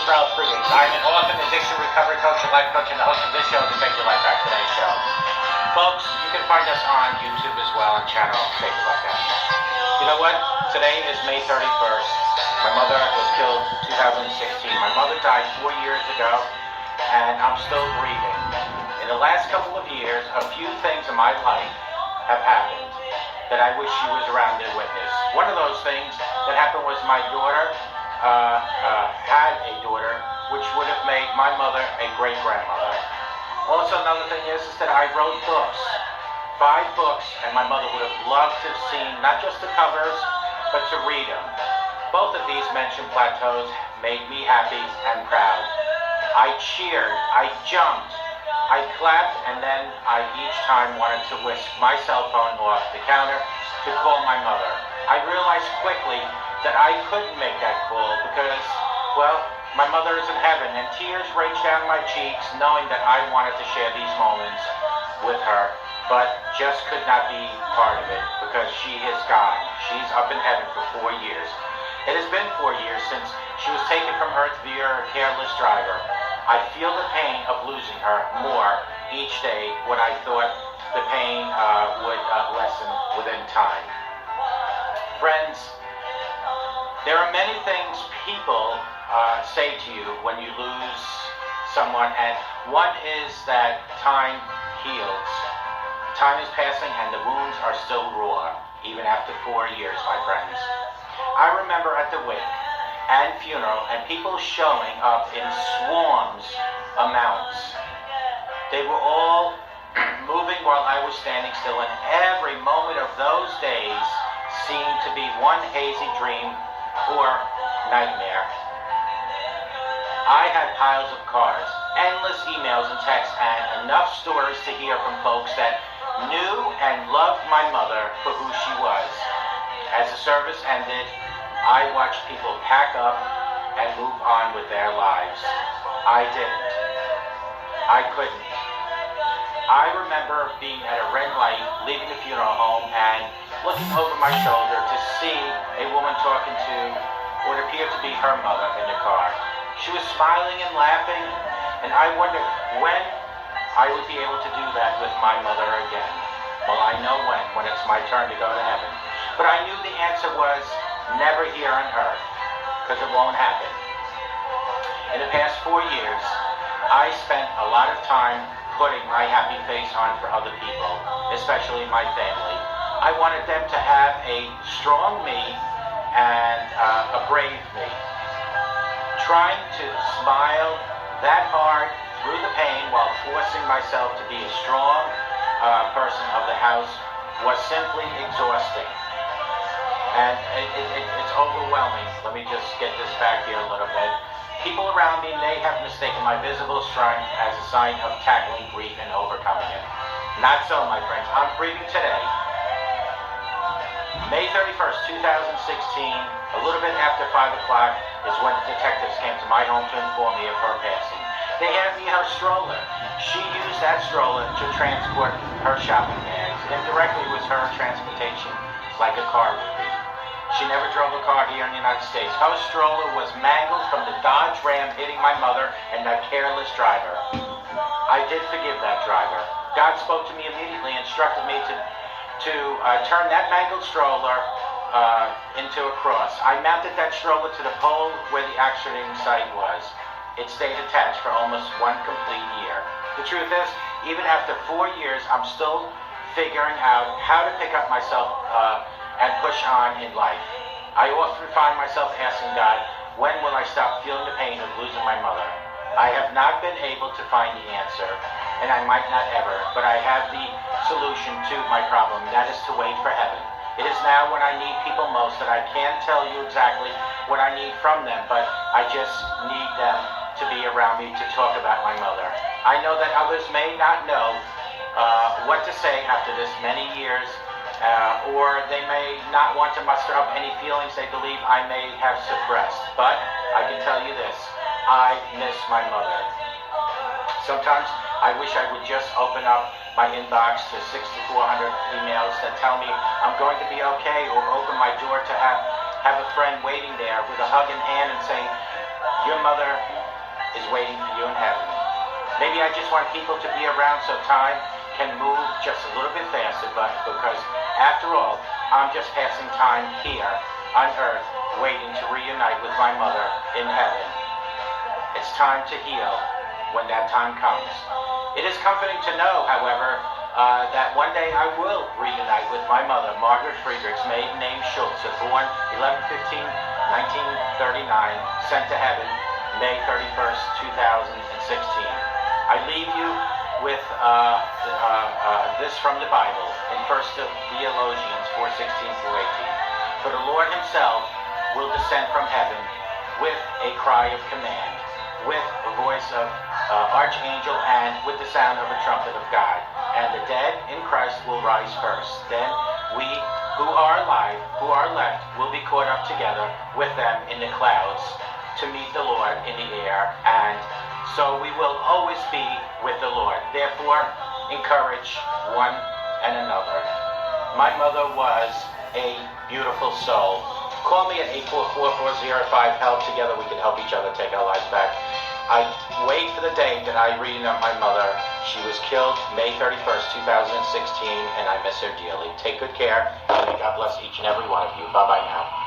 Ralf Friedrichs. I'm an author, addiction recovery coach, and life coach, and the host of this show, the Take Your Life Back Today show. Folks, you can find us on YouTube as well, on channel Take Your Life Back. You know what? Today is May 31st. My mother was killed in 2016. My mother died 4 years ago, and I'm still grieving. In the last couple of years, a few things in my life have happened that I wish she was around to witness. One of those things that happened was my daughter had a daughter, which would have made my mother a great-grandmother. Also, another thing is that I wrote books, 5 books, and my mother would have loved to have seen not just the covers, but to read them. Both of these mentioned plateaus made me happy and proud. I cheered, I jumped, I clapped, and then I each time wanted to whisk my cell phone off the counter to call my mother. I realized quickly that I couldn't make that call because, well, my mother is in heaven, and tears raged down my cheeks knowing that I wanted to share these moments with her, but just could not be part of it because she is gone. She's up in heaven for 4 years. It has been 4 years since she was taken from earth via a careless driver. I feel the pain of losing her more each day when I thought the pain would lessen within time. Friends, there are many things people say to you when you lose someone, and one is that time heals. Time is passing and the wounds are still raw, even after 4 years, my friends. I remember at the wake and funeral, and people showing up in swarms amounts. They were all moving while I was standing still, and every moment of those days seemed to be one hazy dream or nightmare. I had piles of cards, endless emails and texts, and enough stories to hear from folks that knew and loved my mother for who she was. As the service ended, I watched people pack up and move on with their lives. I didn't. I couldn't. I remember being at a red light, leaving the funeral home, and looking over my shoulder to see a woman talking to what appeared to be her mother in the car. She was smiling and laughing, and I wondered when I would be able to do that with my mother again. Well, I know when it's my turn to go to heaven. But I knew the answer was never here on earth, because it won't happen. In the past 4 years, I spent a lot of time putting my happy face on for other people, especially my family. I wanted them to have a strong me and a brave me. Trying to smile that hard through the pain while forcing myself to be a strong person of the house was simply exhausting. And it's overwhelming. Let me just get this back here a little bit. People around me may have mistaken my visible strength as a sign of tackling grief and overcoming it. Not so, my friends. I'm grieving today. May 31st, 2016, a little bit after 5 o'clock, is when the detectives came to my home to inform me of her passing. They handed me her stroller. She used that stroller to transport her shopping bags. Indirectly, it was her transportation like a car would be. She never drove a car here in the United States. Her stroller was mangled from the Dodge Ram hitting my mother and that careless driver. I did forgive that driver. God spoke to me immediately and instructed me to turn that mangled stroller into a cross. I mounted that stroller to the pole where the accident site was. It stayed attached for almost 1 complete year. The truth is, even after 4 years, I'm still figuring out how to pick up myself and push on in life. I often find myself asking God, when will I stop feeling the pain of losing my mother? I have not been able to find the answer, and I might not ever, but I have the solution to my problem, and that is to wait for heaven. It is now when I need people most that I can't tell you exactly what I need from them, but I just need them to be around me to talk about my mother. I know that others may not know what to say after this many years, or they may not want to muster up any feelings they believe I may have suppressed. But I can tell you this, I miss my mother. Sometimes I wish I would just open up my inbox to 6,400 emails that tell me I'm going to be okay, or open my door to have a friend waiting there with a hug in hand and saying, your mother is waiting for you in heaven. Maybe I just want people to be around so time can move just a little bit faster, but because after all, I'm just passing time here on earth, waiting to reunite with my mother in heaven. It's time to heal when that time comes. It is comforting to know, however, that one day I will reunite with my mother, Margrit Friedrichs, maiden name Schultz, born 11/15/1939, sent to heaven May 31st, 2016. I leave you with this from the Bible in 1 Thessalonians 4:16-18. For the Lord himself will descend from heaven with a cry of command, with a voice of archangel, and with the sound of a trumpet of God. And the dead in Christ will rise first. Then we who are alive, who are left, will be caught up together with them in the clouds to meet the Lord in the air, and so we will always be with the Lord. Therefore, encourage one and another. My mother was a beautiful soul. Call me at 844-405-HELP. Together we can help each other take our lives back. I wait for the day that I reunite my mother. She was killed May 31st, 2016, and I miss her dearly. Take good care, and may God bless each and every one of you. Bye-bye now.